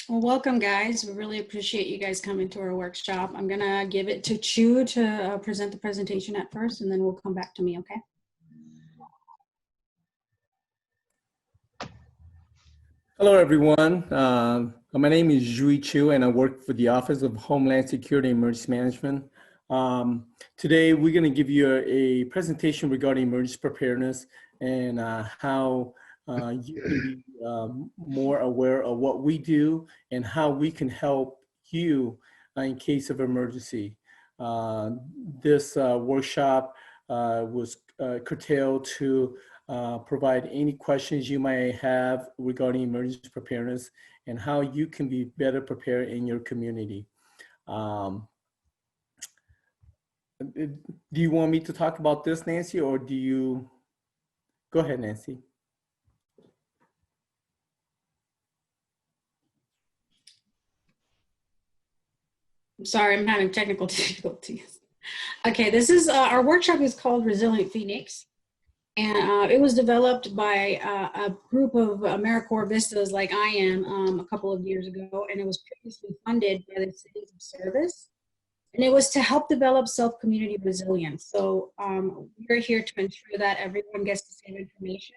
Well, welcome, guys. We really appreciate you guys coming to our workshop. I'm going to give it to Chu to present the presentation at first, and then we'll come back to me, okay? Hello, everyone. My name is Zhui Chu, and I work for the Office of Homeland Security and Emergency Management. Today, we're going to give you a presentation regarding emergency preparedness and how you can be more aware of what we do and how we can help you in case of emergency. This workshop was curtailed to provide any questions you might have regarding emergency preparedness and how you can be better prepared in your community. Do you want me to talk about this, Nancy, or do you? Go ahead, Nancy. I'm sorry, I'm having technical difficulties. Okay, this is our workshop is called Resilient Phoenix. And it was developed by a group of AmeriCorps Vistas like I am a couple of years ago, and it was previously funded by the cities of service. And it was to help develop self-community resilience. So we're here to ensure that everyone gets the same information.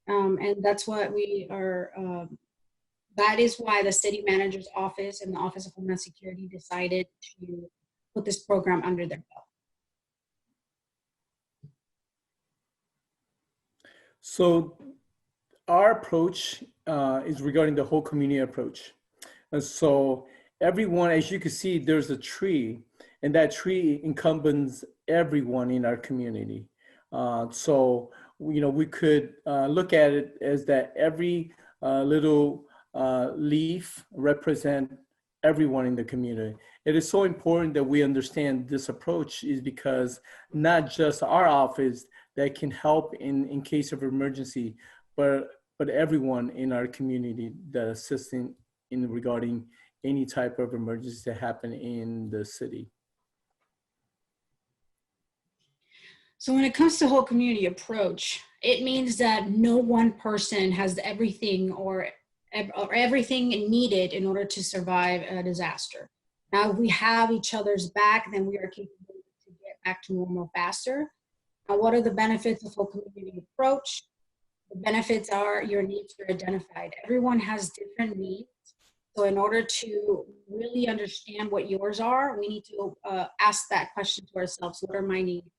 And that's what we are, that is why the city manager's office and the Office of Homeland Security decided to put this program under their belt. So our approach is regarding the whole community approach. And so everyone, as you can see, there's a tree, and that tree encompasses everyone in our community. So, we could look at it as that every little leaf represent everyone in the community. It is so important that we understand this approach is because not just our office that can help in case of emergency, but everyone in our community that assists in regarding any type of emergency that happen in the city. So when it comes to whole community approach, it means that no one person has everything or everything needed in order to survive a disaster. Now, if we have each other's back, then we are capable to get back to normal faster. Now, what are the benefits of whole community approach? The benefits are your needs are identified. Everyone has different needs. So in order to really understand what yours are, we need to ask that question to ourselves: what are my needs?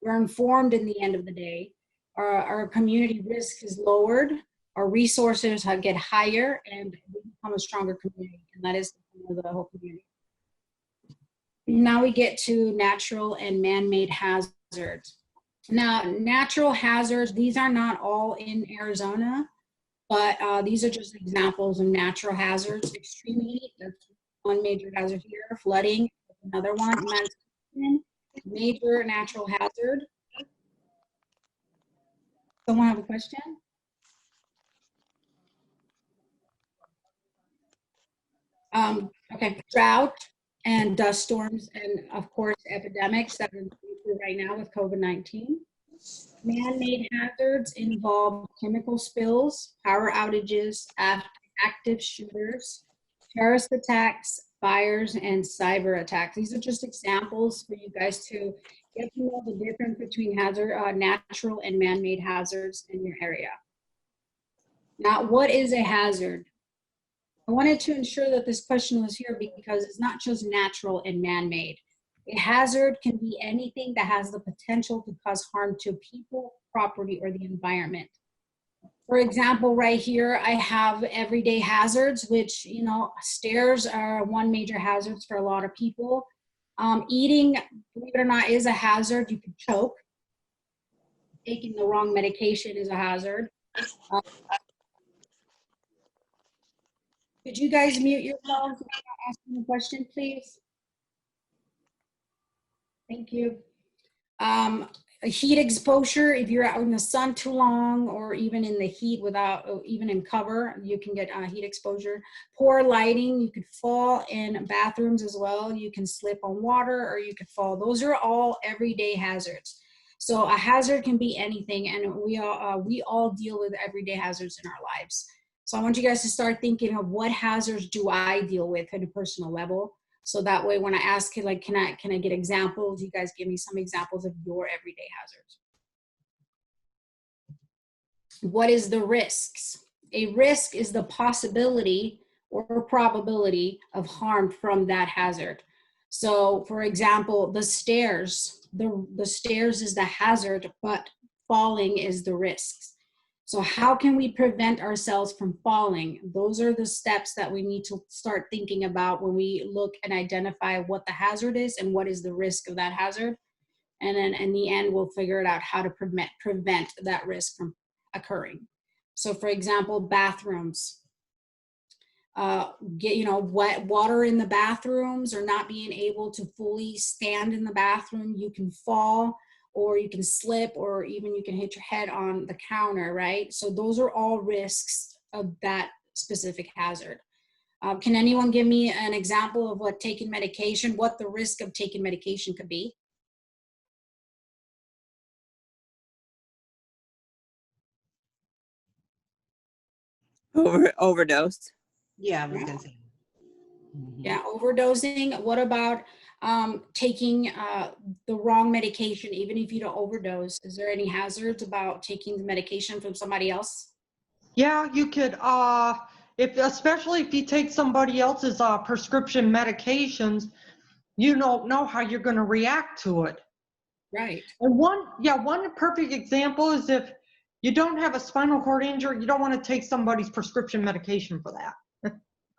We're informed in the end of the day. Our community risk is lowered, our resources get higher, and we become a stronger community. And that is the whole community. Now we get to natural and man-made hazards. Now, natural hazards, these are not all in Arizona, but these are just examples of natural hazards. Extreme heat, that's one major hazard here. Flooding, another one. Major natural hazard. Someone have a question? Okay, drought and dust storms, and of course epidemics that we're going through right now with COVID-19. Man-made hazards involve chemical spills, power outages, active shooters, terrorist attacks, fires, and cyber attacks. These are just examples for you guys to get to know the difference between natural and man-made hazards in your area. Now, what is a hazard? I wanted to ensure that this question was here because it's not just natural and man-made. A hazard can be anything that has the potential to cause harm to people, property, or the environment. For example, right here, I have everyday hazards, which, stairs are one major hazard for a lot of people. Eating, believe it or not, is a hazard. You can choke. Taking the wrong medication is a hazard. Could you guys mute yourselves if you're asking a question, please? Thank you. Heat exposure, if you're out in the sun too long or even in the heat even in cover, you can get heat exposure. Poor lighting, you could fall in bathrooms as well. You can slip on water or you could fall. Those are all everyday hazards. So a hazard can be anything, and we all deal with everyday hazards in our lives. So I want you guys to start thinking of what hazards do I deal with at a personal level. So that way, when I ask you, like, can I get examples? You guys give me some examples of your everyday hazards. What is the risks? A risk is the possibility or probability of harm from that hazard. So for example, the stairs, the stairs is the hazard, but falling is the risks. So how can we prevent ourselves from falling? Those are the steps that we need to start thinking about when we look and identify what the hazard is and what is the risk of that hazard. And then in the end, we'll figure it out how to prevent that risk from occurring. So for example, bathrooms, wet water in the bathrooms, or not being able to fully stand in the bathroom. You can fall, or you can slip, or even you can hit your head on the counter, right? So those are all risks of that specific hazard. Can anyone give me an example of what taking medication, what the risk of taking medication could be? Overdose. Yeah, I was gonna say. Yeah, overdosing. What about taking the wrong medication, even if you don't overdose? Is there any hazards about taking the medication from somebody else? Yeah, you could, especially if you take somebody else's prescription medications, you don't know how you're going to react to it. Right. And one perfect example is if you don't have a spinal cord injury, you don't want to take somebody's prescription medication for that.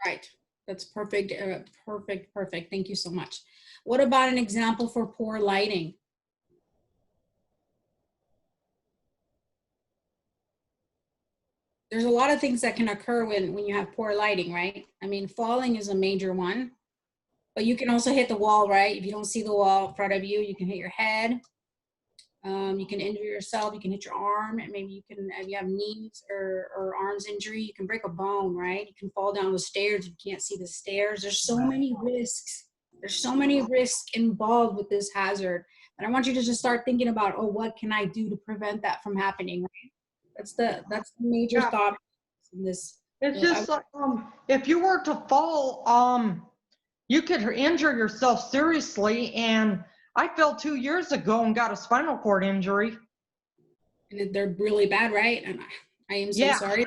Right. That's perfect. Perfect. Thank you so much. What about an example for poor lighting? There's a lot of things that can occur when you have poor lighting, right? I mean, falling is a major one, but you can also hit the wall, right? If you don't see the wall in front of you, you can hit your head. You can injure yourself. You can hit your arm, and maybe you can, if you have knees or arms injury, you can break a bone, right? You can fall down the stairs. You can't see the stairs. There's so many risks. There's so many risks involved with this hazard. And I want you to just start thinking about, oh, what can I do to prevent that from happening, right? That's the major thought in this. It's just like, if you were to fall, you could injure yourself seriously. And I fell 2 years ago and got a spinal cord injury. And they're really bad, right? And I am so sorry.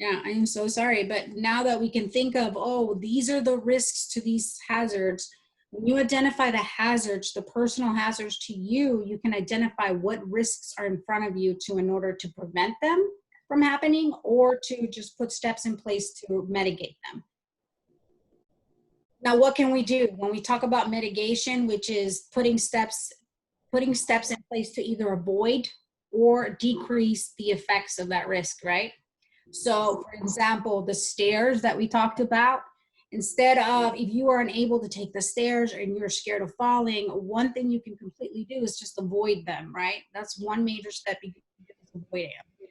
Yeah, I am so sorry. But now that we can think of, oh, these are the risks to these hazards. When you identify the hazards, the personal hazards to you, you can identify what risks are in front of you in order to prevent them from happening, or to just put steps in place to mitigate them. Now, what can we do when we talk about mitigation, which is putting steps in place to either avoid or decrease the effects of that risk, right? So for example, the stairs that we talked about, instead of, if you are unable to take the stairs and you're scared of falling, one thing you can completely do is just avoid them, right? That's one major step you can do, is avoid it.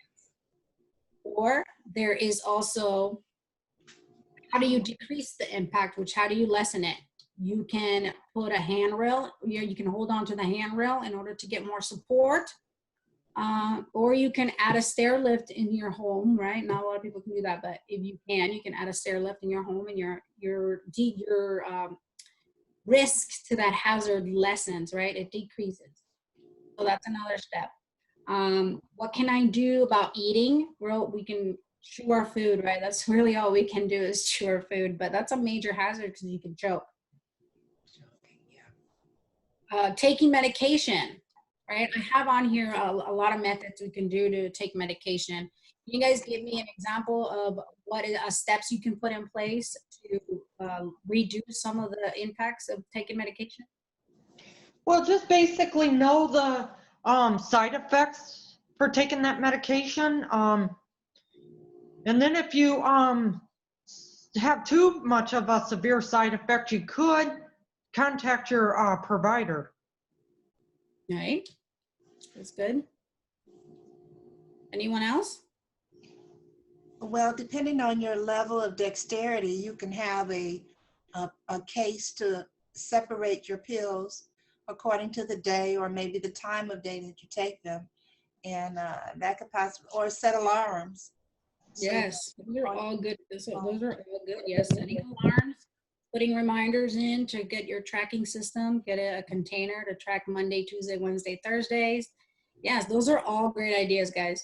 Or there is also, how do you decrease the impact, how do you lessen it? You can put a handrail, you can hold on to the handrail in order to get more support. Or you can add a stair lift in your home, right? Not a lot of people can do that, but if you can add a stair lift in your home, and your risk to that hazard lessens, right? It decreases. So that's another step. What can I do about eating? Well, we can chew our food, right? That's really all we can do is chew our food, but that's a major hazard because you can choke. Taking medication, right? I have on here a lot of methods we can do to take medication. Can you guys give me an example of what steps you can put in place to reduce some of the impacts of taking medication? Well, just basically know the side effects for taking that medication. And then if you have too much of a severe side effect, you could contact your provider. All right, that's good. Anyone else? Well, depending on your level of dexterity, you can have a case to separate your pills according to the day or maybe the time of day that you take them. And that could possibly, or set alarms So Yes, those are all good. Those are all good. Yes, setting alarms, putting reminders in to get your tracking system, get a container to track Monday, Tuesday, Wednesday, Thursdays. Yes, those are all great ideas, guys.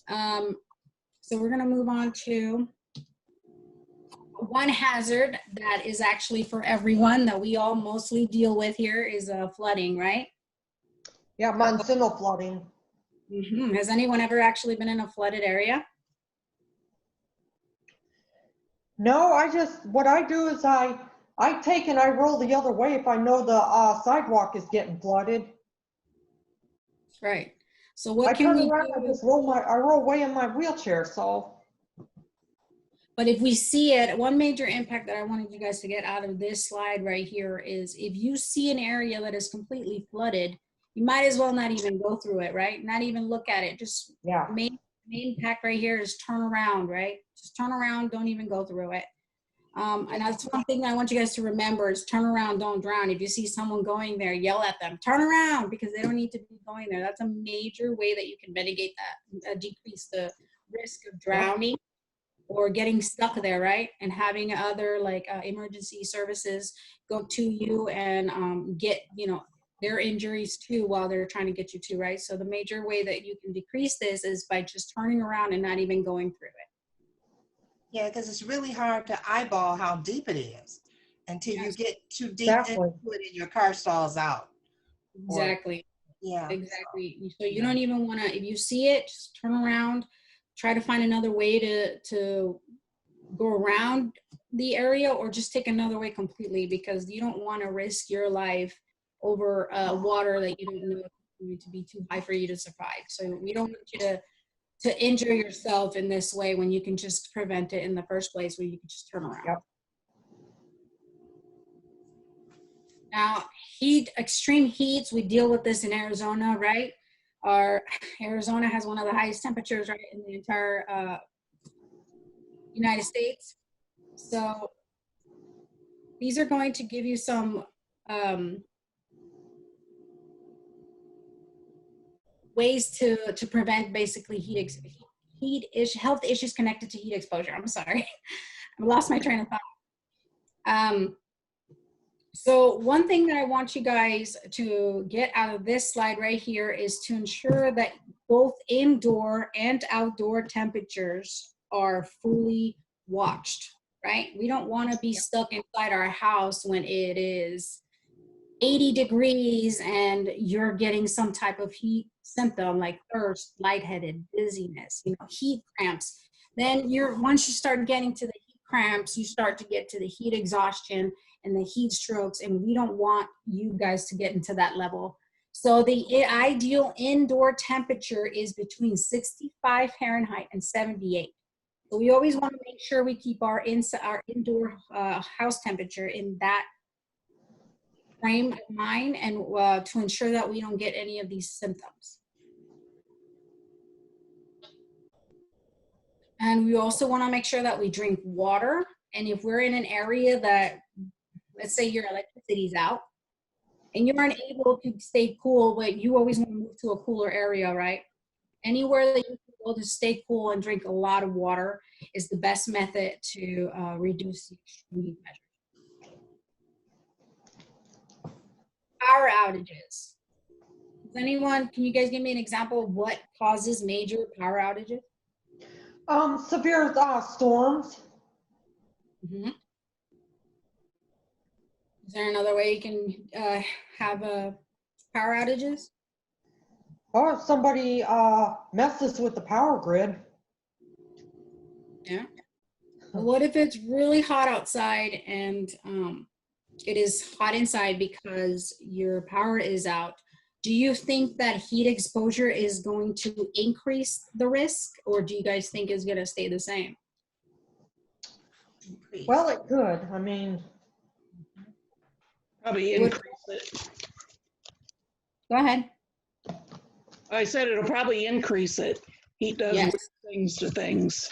So we're gonna move on to one hazard that is actually for everyone that we all mostly deal with here is flooding, right? Yeah, monsoonal flooding. Has anyone ever actually been in a flooded area? No, what I do is I take and I roll the other way if I know the sidewalk is getting flooded. Right. So I what can turn we around, I do? just I roll away in my wheelchair, so. But if we see it, one major impact that I wanted you guys to get out of this slide right here is if you see an area that is completely flooded, you might as well not even go through it, right? Not even look at it. Just Yeah. main impact right here is turn around, right? Just turn around, don't even go through it. And that's one thing I want you guys to remember is turn around, don't drown. If you see someone going there, yell at them, turn around, because they don't need to be going there. That's a major way that you can mitigate that, decrease the risk of drowning or getting stuck there, right? And having other like emergency services go to you and get, their injuries too while they're trying to get you to, right? So the major way that you can decrease this is by just turning around and not even going through it. yeah, because it's really hard to eyeball how deep it is until you Yes. get too deep Exactly. into it and your car stalls out. Exactly. Yeah. Exactly. So you yeah. don't even want to, if you see it, just turn around, try to find another way to go around the area or just take another way completely because you don't want to risk your life over water that you don't know is going to be too high for you to survive. So we don't want you to injure yourself in this way when you can just prevent it in the first place where you can just turn around. Yep. Now, extreme heats, we deal with this in Arizona, right? Arizona has one of the highest temperatures, right, in the entire United States. So these are going to give you some ways to prevent basically health issues connected to heat exposure. I'm sorry, I lost my train of thought. So one thing that I want you guys to get out of this slide right here is to ensure that both indoor and outdoor temperatures are fully watched, right? We don't want to be stuck inside our house when it is 80 degrees and you're getting some type of heat symptom like thirst, lightheaded, dizziness, heat cramps. Then once you start getting to the heat cramps, you start to get to the heat exhaustion and the heat strokes, and we don't want you guys to get into that level. So the ideal indoor temperature is between 65 Fahrenheit and 78. So we always want to make sure we keep our indoor house temperature in that frame of mind and to ensure that we don't get any of these symptoms. And we also want to make sure that we drink water. And if we're in an area that, let's say your electricity's out and you aren't able to stay cool, but you always want to move to a cooler area, right? Anywhere that you can go to stay cool and drink a lot of water is the best method to reduce the extreme heat measures. Power outages. Can you guys give me an example of what causes major power outages? Severe storms. Mm-hmm. Is there another way you can have power outages? Or if somebody messes with the power grid. Yeah. Well, what if it's really hot outside and it is hot inside because your power is out? Do you think that heat exposure is going to increase the risk, or do you guys think it's going to stay the same? Well, it could. I mean, Probably increase it. Go ahead. I said it'll probably increase it. Heat does Yes. things to things.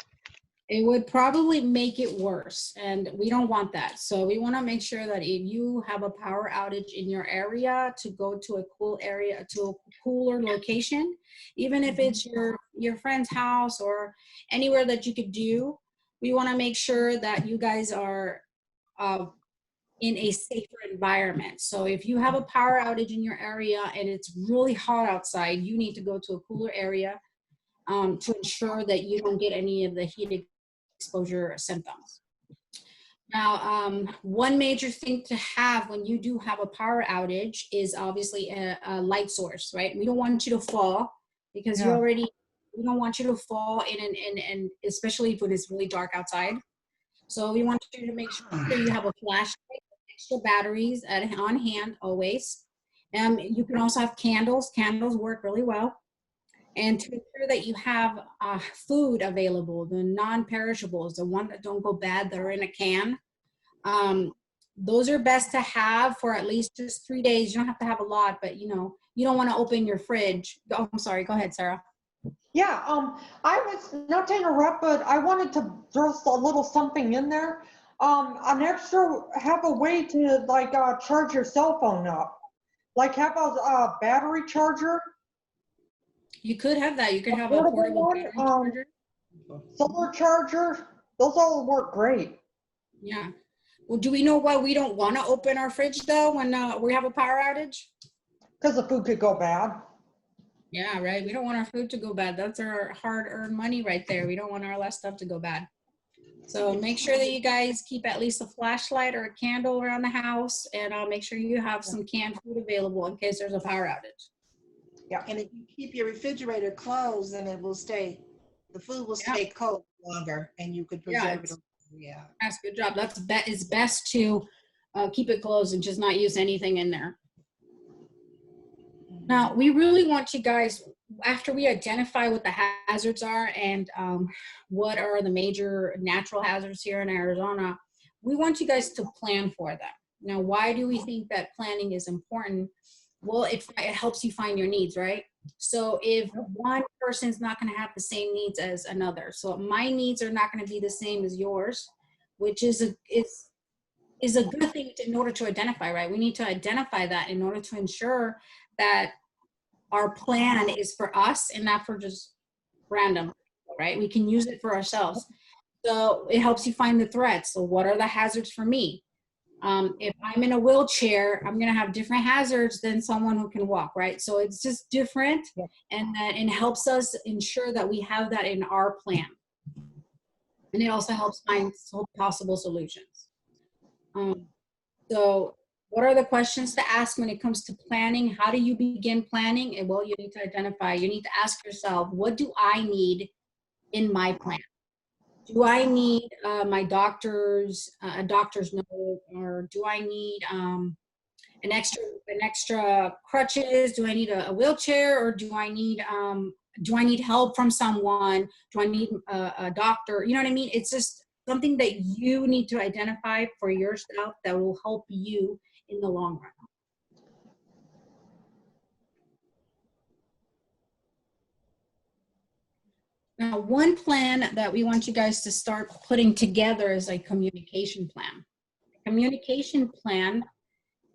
It would probably make it worse, and we don't want that. So we want to make sure that if you have a power outage in your area, to go to a cool area, to a cooler location, even if it's your friend's house or anywhere that you could do. We want to make sure that you guys are in a safer environment. So if you have a power outage in your area and it's really hot outside, you need to go to a cooler area to ensure that you don't get any of the heat exposure symptoms. Now, one major thing to have when you do have a power outage is obviously a light source, right? We don't want you to fall because Yeah. we don't want you to fall and especially if it is really dark outside. So we want you to make sure that you have a flashlight, extra batteries on hand always. You can also have candles. Candles work really well. And to ensure that you have food available, the non-perishables, the ones that don't go bad, that are in a can. Those are best to have for at least just 3 days. You don't have to have a lot, but you know, you don't want to open your fridge. Oh, I'm sorry. Go ahead, Sarah. Yeah, I was, not to interrupt, but I wanted to throw a little something in there. An extra, have a way to like charge your cell phone up. Like have a battery charger. You could have that. You could have a Portable portable one, battery charger. solar charger. Those all work great. Yeah. Well, do we know why we don't want to open our fridge though when we have a power outage? Because the food could go bad. Yeah, right. We don't want our food to go bad. That's our hard-earned money right there. We don't want our last stuff to go bad. So make sure that you guys keep at least a flashlight or a candle around the house, and make sure you have some canned food available in case there's a power outage. Yeah. And if you keep your refrigerator closed, then it will stay, the food will stay cold longer and you could preserve it. Yeah. That's a good job. It's best to keep it closed and just not use anything in there. Now, we really want you guys, after we identify what the hazards are and what are the major natural hazards here in Arizona, we want you guys to plan for them. Now, why do we think that planning is important? Well, it helps you find your needs, right? So if one person's not going to have the same needs as another, so my needs are not going to be the same as yours, which is a good thing in order to identify, right? We need to identify that in order to ensure that our plan is for us and not for just random, right? We can use it for ourselves. So it helps you find the threats. So what are the hazards for me? If I'm in a wheelchair, I'm going to have different hazards than someone who can walk, right? So it's just different, and that it helps us ensure that we have that in our plan. And it also helps find possible solutions. So what are the questions to ask when it comes to planning? How do you begin planning? And well, you need to identify, you need to ask yourself, what do I need in my plan? Do I need my doctor's a doctor's note, or do I need an extra crutches? Do I need a wheelchair, or do I need help from someone? Do I need a doctor? You know what I mean? It's just something that you need to identify for yourself that will help you in the long run. Now, one plan that we want you guys to start putting together is a communication plan. A communication plan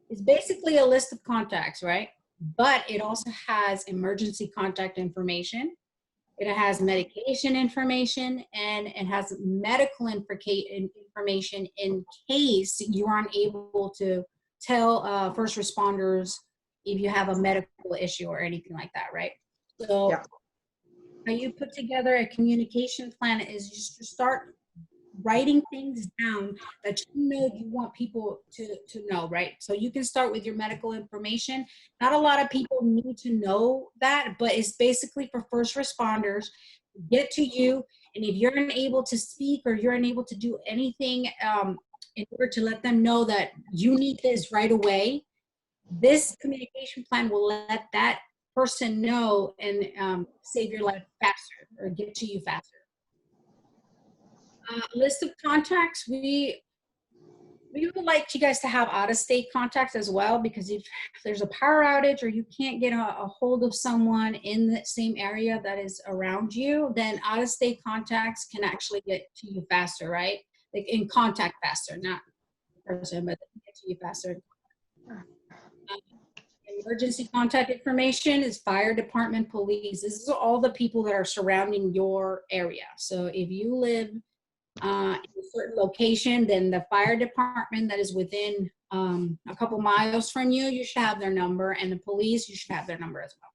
is basically a list of contacts, right? But it also has emergency contact information. It has medication information, and it has medical information in case you aren't able to tell first responders if you have a medical issue or anything like that, right? So how you put together a communication plan is just to start writing things down that you want people to know, right? So you can start with your medical information. Not a lot of people need to know that, but it's basically for first responders to get to you. And if you're unable to speak or you're unable to do anything in order to let them know that you need this right away, this communication plan will let that person know and save your life faster or get to you faster. List of contacts, we We would like you guys to have out-of-state contacts as well, because if there's a power outage or you can't get a hold of someone in the same area that is around you, then out-of-state contacts can actually get to you faster, right? Like in contact faster, not in person, but they can get to you faster. Emergency contact information is fire department, police. This is all the people that are surrounding your area. So if you live in a certain location, then the fire department that is within a couple miles from you, you should have their number, and the police, you should have their number as well.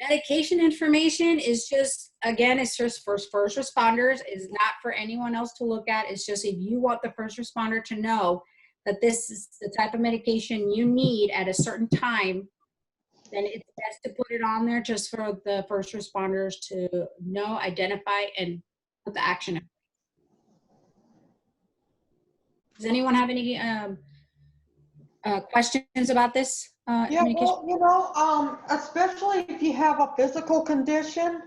Medication information is just, again, it's just for first responders. It's not for anyone else to look at. It's just if you want the first responder to know that this is the type of medication you need at a certain time, then it's best to put it on there just for the first responders to know, identify, and put the action in. Does anyone have any questions about this? Yeah, well, you know, especially if you have a physical condition,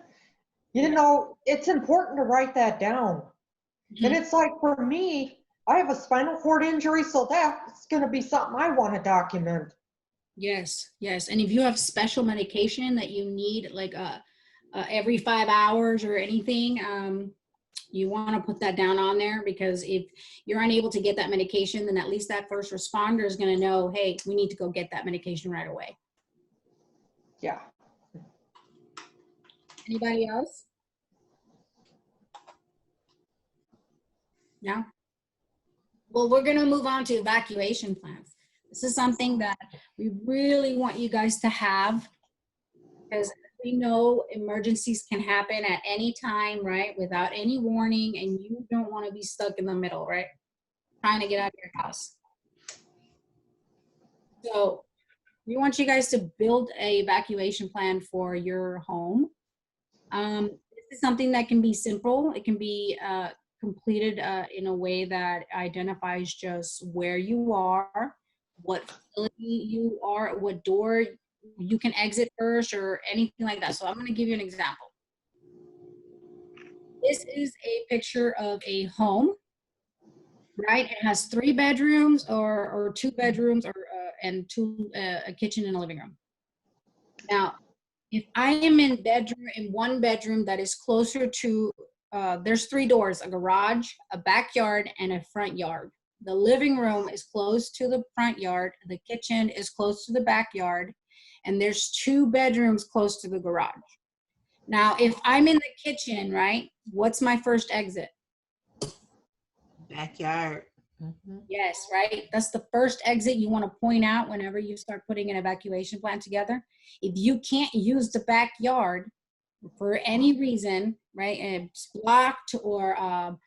you know, it's important to write that down. And it's like, for me, I have a spinal cord injury, so that's going to be something I want to document. Yes, yes. And if you have special medication that you need, like every 5 hours or anything, you want to put that down on there, because if you're unable to get that medication, then at least that first responder is going to know, hey, we need to go get that medication right away. Yeah. Anybody else? No? Well, we're going to move on to evacuation plans. This is something that we really want you guys to have, because we know emergencies can happen at any time, right? Without any warning, and you don't want to be stuck in the middle, right? Trying to get out of your house. So we want you guys to build a evacuation plan for your home. This is something that can be simple. It can be completed in a way that identifies just where you are, what facility you are, what door you can exit first, or anything like that. So I'm going to give you an example. This is a picture of a home, right? It has 3 bedrooms or 2 bedrooms, or and a kitchen and a living room. Now, if I am in one bedroom that is closer to, there's 3 doors: a garage, a backyard, and a front yard. The living room is close to the front yard. The kitchen is close to the backyard. And there's 2 bedrooms close to the garage. Now, if I'm in the kitchen, right, what's my first exit? Backyard. Yes, right? That's the first exit you want to point out whenever you start putting an evacuation plan together. If you can't use the backyard for any reason, right, and it's blocked, or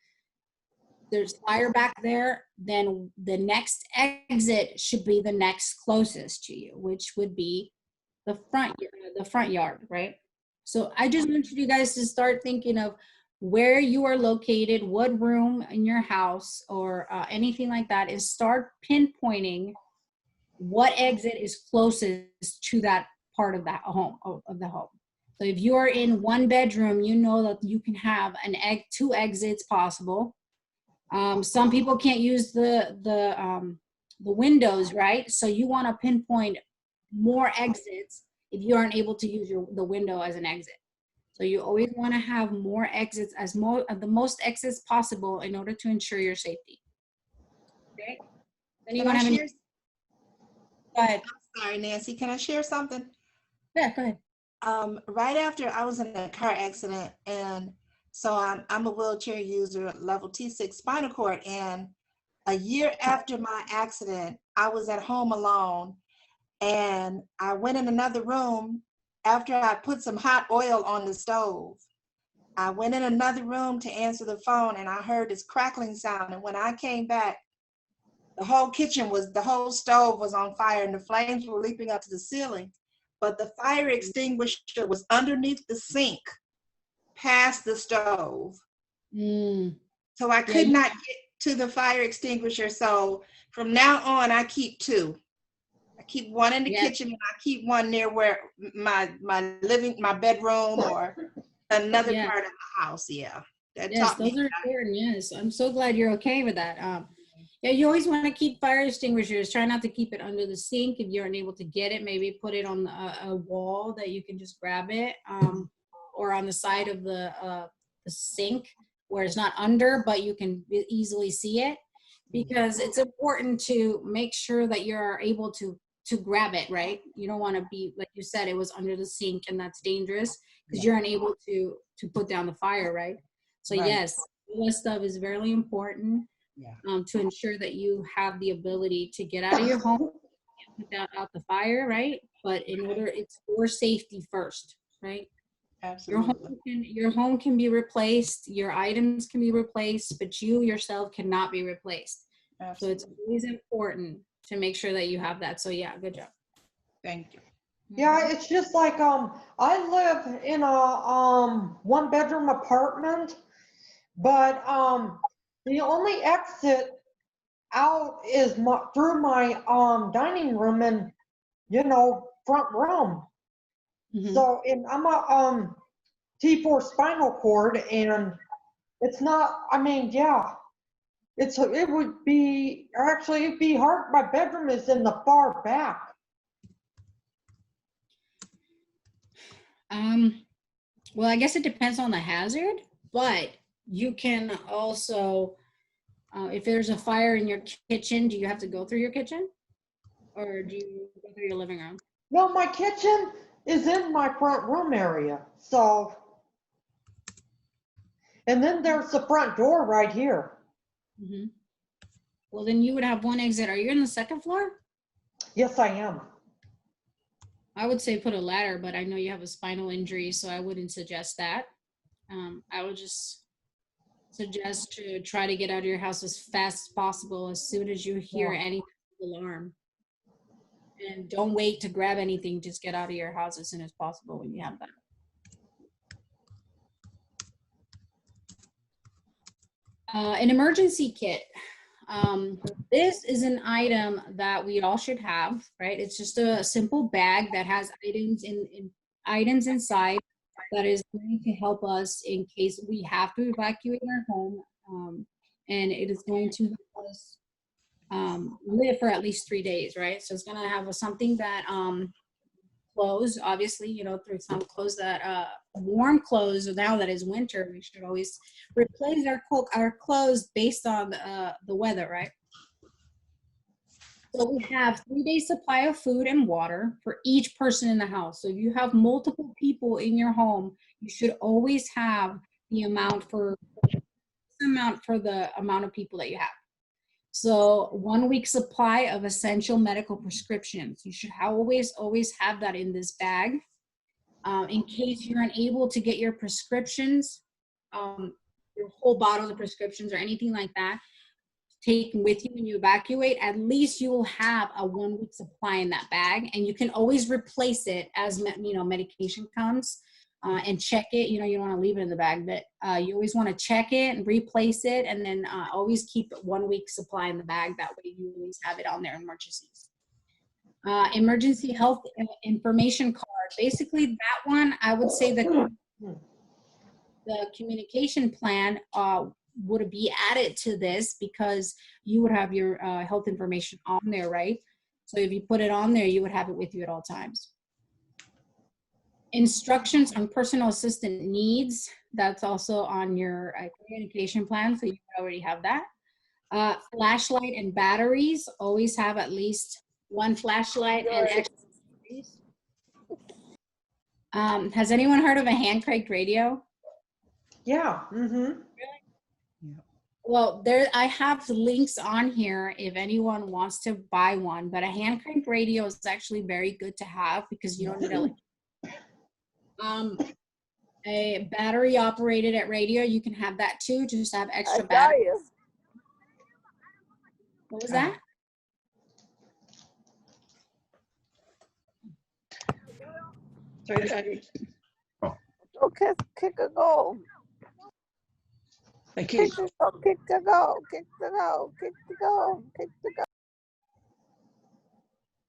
there's fire back there, then the next exit should be the next closest to you, which would be the front yard, right? So I just want you guys to start thinking of where you are located, what room in your house, or anything like that, and start pinpointing what exit is closest to that part of that home, of the home. So if you are in 1 bedroom, you know that you can have 2 exits possible. Some people can't use the windows, right? So you want to pinpoint more exits if you aren't able to use the window as an exit. So you always want to have more exits, the most exits possible, in order to ensure your safety. Okay? Anyone have any? Go ahead. I'm sorry, Nancy. Can I share something? Yeah, go ahead. Right after I was in a car accident, and so I'm a wheelchair user, level T6 spinal cord, and a year after my accident, I was at home alone, and I went in another room after I put some hot oil on the stove. I went in another room to answer the phone, and I heard this crackling sound, and when I came back, the whole stove was on fire, and the flames were leaping up to the ceiling, but the fire extinguisher was underneath the sink, past the stove. So I could not get to the fire extinguisher. So from now on, I keep 2. I keep one in the kitchen, and I keep one near where my bedroom, or another part of the house. Yeah. That Yes, taught me. those are important. Yes, I'm so glad you're okay with that. Yeah, you always want to keep fire extinguishers. Try not to keep it under the sink. If you're unable to get it, maybe put it on a wall that you can just grab it, or on the side of the sink where it's not under, but you can easily see it. Because it's important to make sure that you're able to grab it, right? You don't want to be, like you said, it was under the sink, and that's dangerous because you're unable to put down the fire, right? So Right. yes, all that stuff is very important, Yeah. to ensure that you have the ability to get out of your home, put out the fire, right? But in order, it's your safety first, right? Absolutely. Your home can be replaced, your items can be replaced, but you yourself cannot be replaced. So it's Absolutely. always important to make sure that you have that. So yeah, good job. Thank you. Yeah, it's just like, I live in a, 1-bedroom apartment, but, the only exit out is through my, dining room and, front room. Mhm. So, and I'm a, T4 spinal cord, and it's not, I mean, yeah, it would be, or actually it'd be hard. My bedroom is in the far back. Well, I guess it depends on the hazard, but you can also, if there's a fire in your kitchen, do you have to go through your kitchen, or do you go through your living room? No, my kitchen is in my front room area, so. And then there's the front door right here. Mhm. Well, then you would have one exit. Are you in the second floor? Yes, I am. I would say put a ladder, but I know you have a spinal injury, so I wouldn't suggest that. I would just suggest to try to get out of your house as fast as possible as soon as you hear Yeah. any alarm. And don't wait to grab anything. Just get out of your house as soon as possible when you have that. An emergency kit. This is an item that we all should have, right? It's just a simple bag that has items inside that is going to help us in case we have to evacuate our home, and it is going to help us live for at least 3 days, right? So it's going to have something that clothes, obviously, through some clothes that warm clothes. Now that is winter, we should always replace our clothes based on the weather, right? So we have 3 days supply of food and water for each person in the house. So if you have multiple people in your home, you should always have the amount for the amount of people that you have. So 1 week supply of essential medical prescriptions. You should always have that in this bag. In case you're unable to get your prescriptions, your whole bottle of prescriptions or anything like that, taken with you when you evacuate, at least you will have a 1 week supply in that bag, and you can always replace it as medication comes, and check it. You don't want to leave it in the bag, but you always want to check it and replace it, and then always keep 1 week supply in the bag. That way you always have it on there in emergencies. Emergency health information card. Basically that one, I would say the communication plan would be added to this, because you would have your health information on there, right? So if you put it on there, you would have it with you at all times. Instructions on personal assistant needs. That's also on your communication plan, so you already have that. Flashlight and batteries. Always have at least one flashlight and extra batteries. Has anyone heard of a hand cranked radio? Yeah. Mm-hmm. Well, I have links on here if anyone wants to buy one, but a hand cranked radio is actually very good to have, because you don't need a battery operated at radio. You can have that too, just have extra battery. What was that? Okay, kick a goal. I keep, Kick the goal, kick the goal, kick the goal, kick the goal.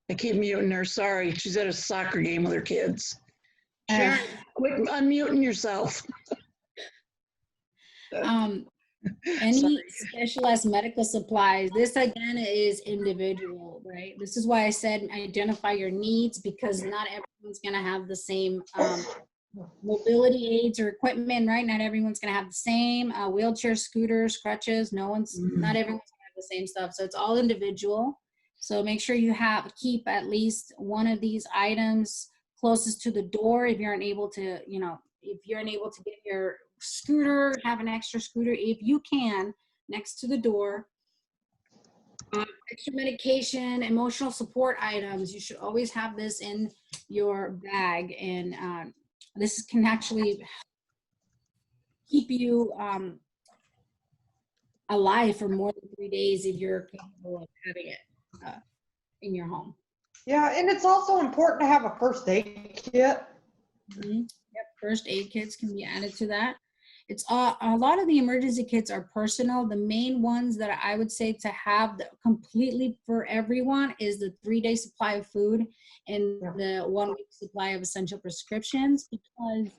I keep muting her. Sorry, she's at a soccer game with her kids. Uh, Sharon, quit unmuting yourself. Any specialized medical supplies, this again is individual, right? This is why I said identify your needs, because not everyone's going to have the same mobility aids or equipment, right? Not everyone's going to have the same wheelchair, scooters, crutches. Not everyone's going to have the same stuff. So it's all individual. So make sure you keep at least one of these items closest to the door. If you're unable to, if you're unable to get your scooter, have an extra scooter if you can next to the door. Extra medication, emotional support items, you should always have this in your bag, and this can actually keep you alive for more than 3 days if you're capable of having it in your home. Yeah, and it's also important to have a first aid kit. Yep, first aid kits can be added to that. It's a lot of the emergency kits are personal. The main ones that I would say to have completely for everyone is the 3-day supply of food and the 1-week supply of essential prescriptions, because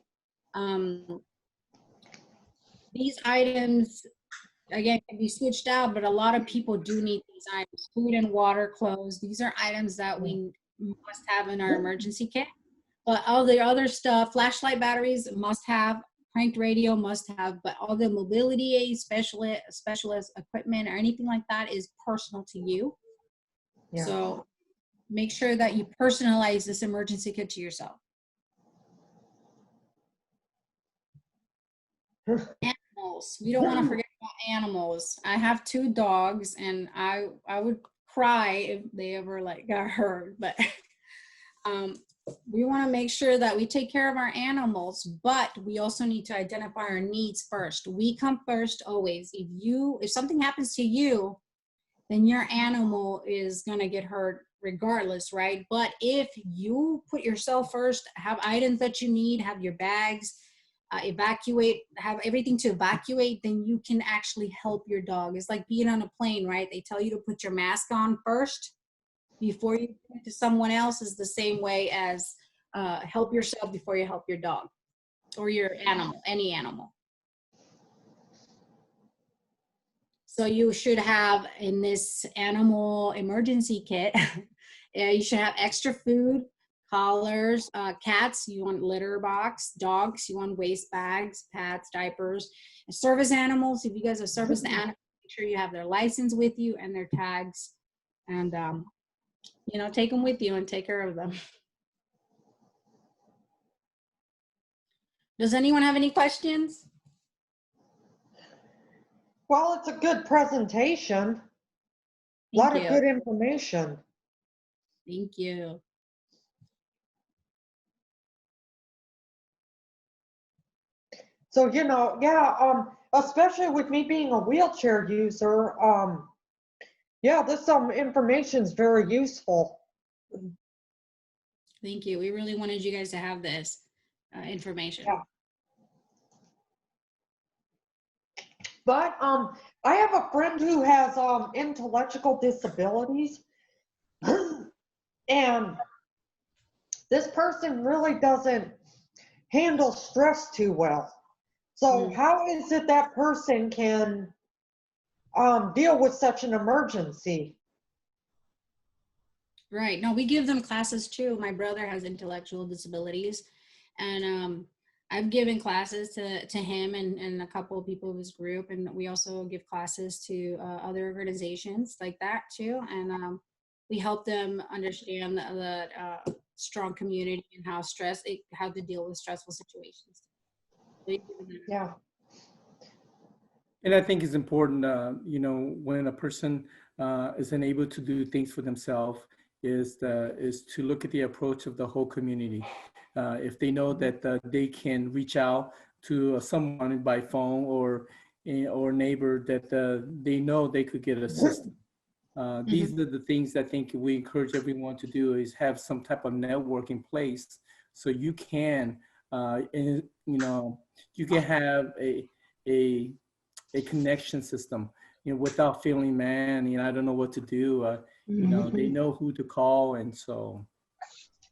these items, again, can be switched out, but a lot of people do need these items. Food and water, clothes. These are items that we must have in our emergency kit. But all the other stuff, flashlight batteries, must have. Cranked radio, must have. But all the mobility aids, specialist equipment, or anything like that is personal to you. Yeah. So make sure that you personalize this emergency kit to yourself. Animals. We don't want to forget about animals. I have 2 dogs, and I would cry if they ever got hurt. But we want to make sure that we take care of our animals, but we also need to identify our needs first. We come first always. If something happens to you, then your animal is going to get hurt regardless, right? But if you put yourself first, have items that you need, have your bags, evacuate, have everything to evacuate, then you can actually help your dog. It's like being on a plane, right? They tell you to put your mask on first before you give it to someone else. Is the same way as help yourself before you help your dog or your animal, any animal. So you should have in this animal emergency kit, you should have extra food, collars, cats, you want litter box, dogs, you want waste bags, pads, diapers, and service animals. If you guys have service animals, make sure you have their license with you and their tags, and take them with you and take care of them. Does anyone have any questions? Well, it's a good presentation. A lot of good information. Thank you. So, especially with me being a wheelchair user, this information is very useful. Thank you. We really wanted you guys to have this information. Yeah. But I have a friend who has intellectual disabilities, and this person really doesn't handle stress too well. So how is it that person can deal with such an emergency? Right. No, we give them classes too. My brother has intellectual disabilities, and I've given classes to him and a couple of people of his group, and we also give classes to other organizations like that too. And we help them understand the strong community and how to deal with stressful situations. Yeah. And I think it's important, when a person is unable to do things for themselves, is to look at the approach of the whole community. If they know that they can reach out to someone by phone or neighbor that they know they could get assistance. These are the things I think we encourage everyone to do, is have some type of network in place so you can, you can have a connection system, without feeling, man, I don't know what to do. They know who to call, and so.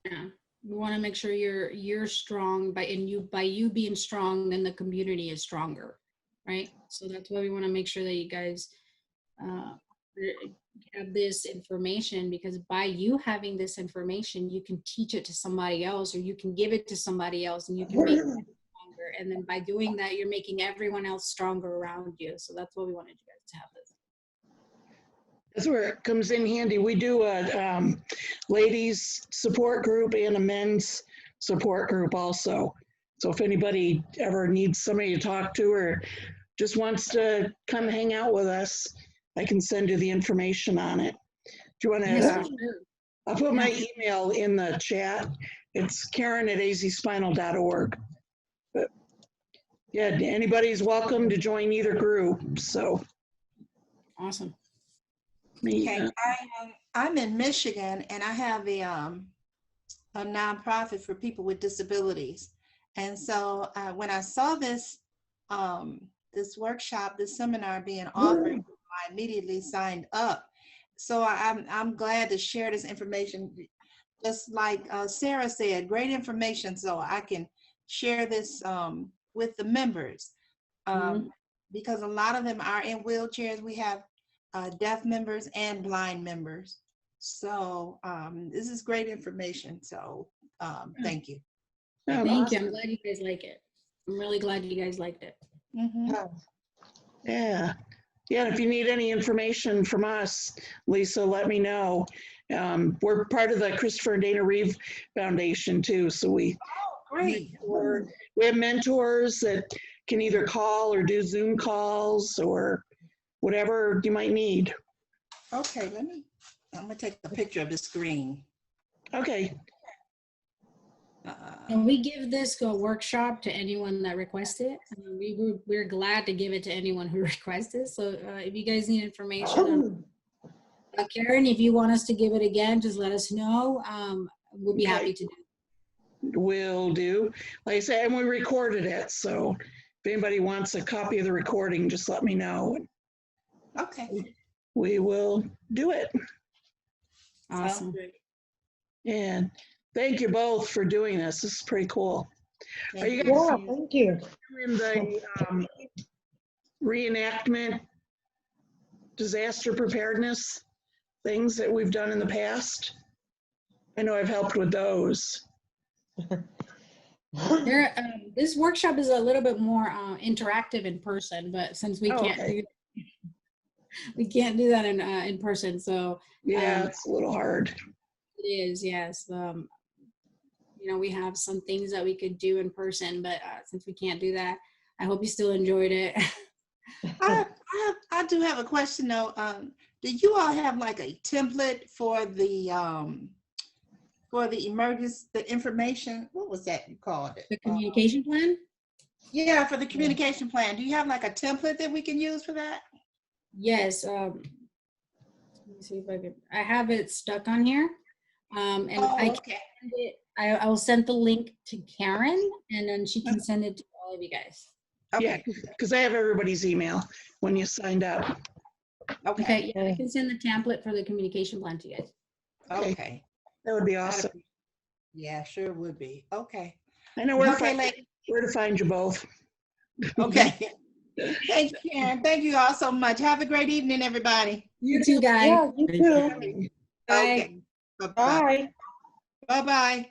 Yeah, we want to make sure you're strong by you being strong, then the community is stronger. right? So that's why we want to make sure that you guys have this information, because by you having this information, you can teach it to somebody else, or you can give it to somebody else, and you can make them stronger. And then by doing that, you're making everyone else stronger around you. So that's what we wanted you guys to have this. That's where it comes in handy. We do a ladies support group and a men's support group also. So if anybody ever needs somebody to talk to or just wants to come hang out with us, I can send you the information on it. If you want to, Yes, for sure. I'll put my email in the chat. It's Karen@azspinal.org. But yeah, anybody's welcome to join either group. So. Awesome. Okay, I'm in Michigan, and I have a nonprofit for people with disabilities. And so when I saw this this workshop, this seminar being offered, I immediately signed up. So I'm glad to share this information. Just like Sarah said, great information, so I can share this with the members, because a lot of them are in wheelchairs. We have deaf members and blind members. So this is great information. So thank you. Thank you. I'm glad you guys like it. I'm really glad you guys liked it. Yeah. Yeah, if you need any information from us, Lisa, let me know. We're part of the Christopher and Dana Reeve Foundation too. So we have mentors that can either call or do Zoom calls or whatever you might need. Okay, I'm gonna take a picture of the screen. Okay. And we give this workshop to anyone that requests it. We're glad to give it to anyone who requests it. So if you guys need information, Karen, if you want us to give it again, just let us know. We'll be happy to do. Will do. Like I said, and we recorded it. So if anybody wants a copy of the recording, just let me know. Okay. We will do it. Awesome. And thank you both for doing this. This is pretty cool. Are you guys Yeah, thank you. in the reenactment disaster preparedness things that we've done in the past? I know I've helped with those. This workshop is a little bit more interactive in person, but since we we can't do that in person, so yeah, it's a little hard. It is, yes. You know, we have some things that we could do in person, but since we can't do that, I hope you still enjoyed it. I do have a question though. Do you all have like a template for the emergency, the information? What was that you called it? The communication plan? Yeah, for the communication plan. Do you have like a template that we can use for that? Yes. Let me see if I can. I have it stuck on here. And I will send the link to Karen, and then she can send it to all of you guys. Okay. Yeah, because I have everybody's email when you signed up. Okay. Yeah, I can send the template for the communication plan to you guys. Okay. That would be awesome. Yeah, sure would be. Okay. I know where to find you both. Okay. Thank you, Karen. Thank you all so much. Have a great evening, everybody. You too, guys. Yeah, you too. Okay. Bye. Bye-bye. Bye-bye.